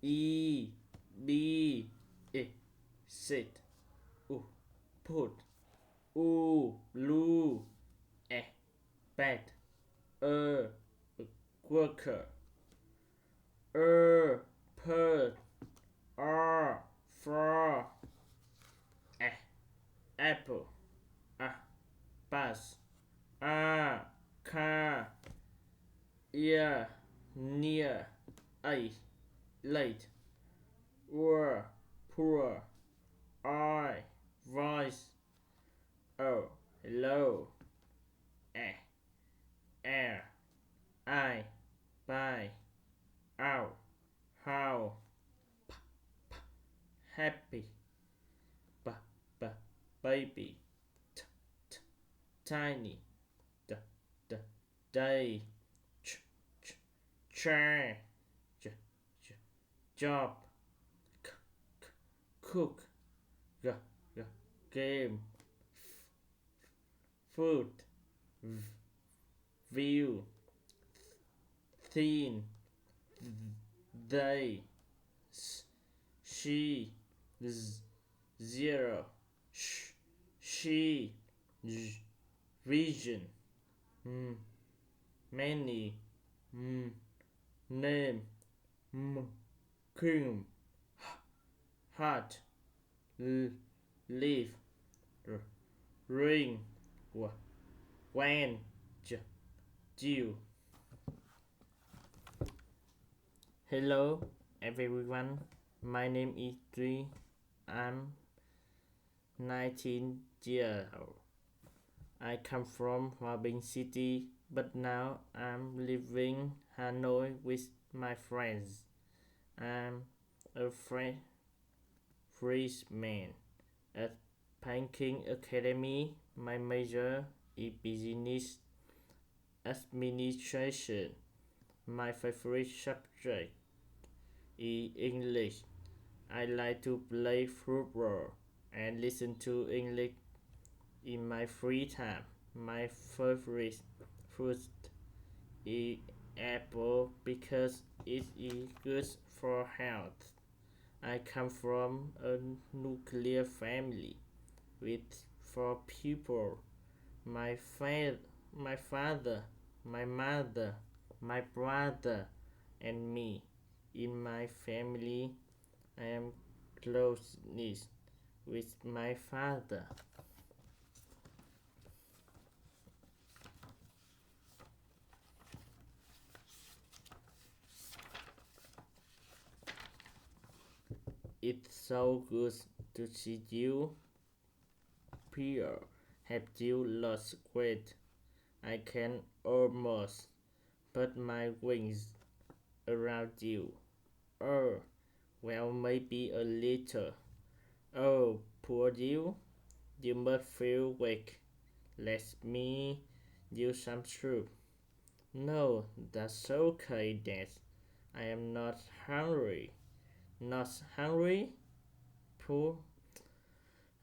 E B E sit U put U lu E bat worker per R for apple bus car ear near late poor voice hello air I buy out how happy baby tiny day chair job cook game food view thin they she zero she vision many name cream heart leaf ring van dew Hello everyone my name is Dri I'm 19 years old I come from Hòa Bình City but now I'm living Hanoi with my friends I'm a freshman at Panking Academy my major is business administration my favorite subject is English I like to play football and listen to English in my free time my favorite fruit is apple because it is good for health I come from a nuclear family with 4 people my father my mother my brother and me in my family I am closest with my father It's so good to see you Pierre have you lost weight I can almost put my wings around you well maybe a little poor you must feel weak let me you some soup no that's okay Dad I am not hungry Not hungry? Poor?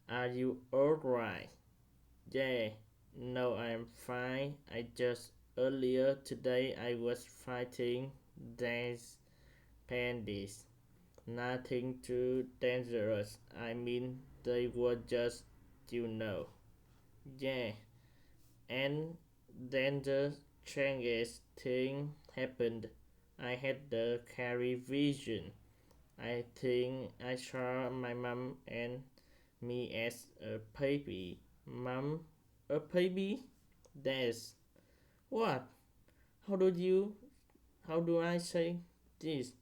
Are you alright? Yeah, no I am fine. I just earlier today I was fighting these pandas. Nothing too dangerous. I mean they were just, Yeah, and then the strangest thing happened. I had the carry vision. I think I saw my mom and me as a baby. Mom, a baby? That's what? How do I say this?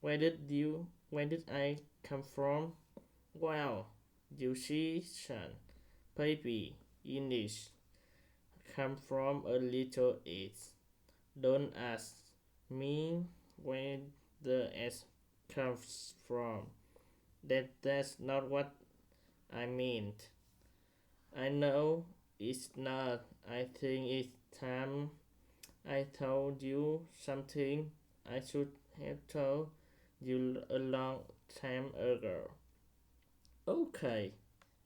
Where did I come from? Well, you see, son, baby, English, come from a little age. Don't ask me where the S comes from. That's not what I meant. I know it's not. I think it's time I told you something I should have told you a long time ago. Okay,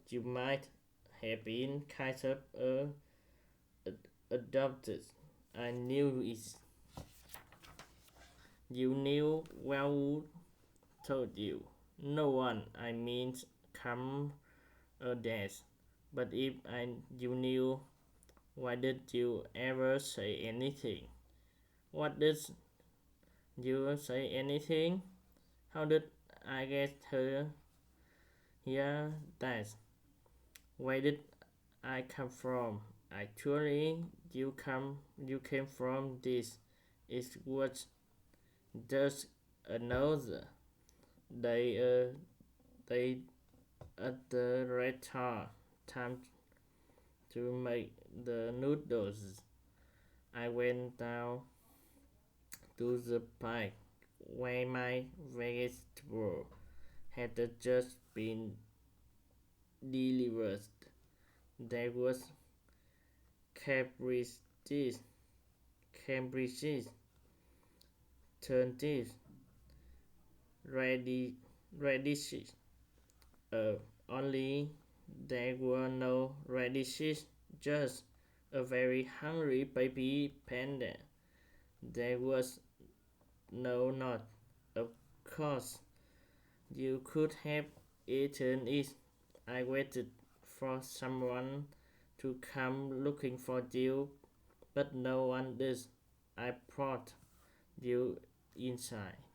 you might have been kind of adopted. I knew it. You knew well told you. No one, I mean, come a dash. But if you knew, why did you ever say anything? What did you say anything? How did I get her here? That where did I come from? Actually, you came from this. It was just another day. They at the restaurant. Time to make the noodles. I went down to the park where my vegetable had just been delivered. There was cabbages, cabbages, turnips, radishes. Only there were no radishes, just a very hungry baby panda. There was no nut. Of course, you could have eaten it. I waited for someone to come looking for you, but no one did. I brought you inside.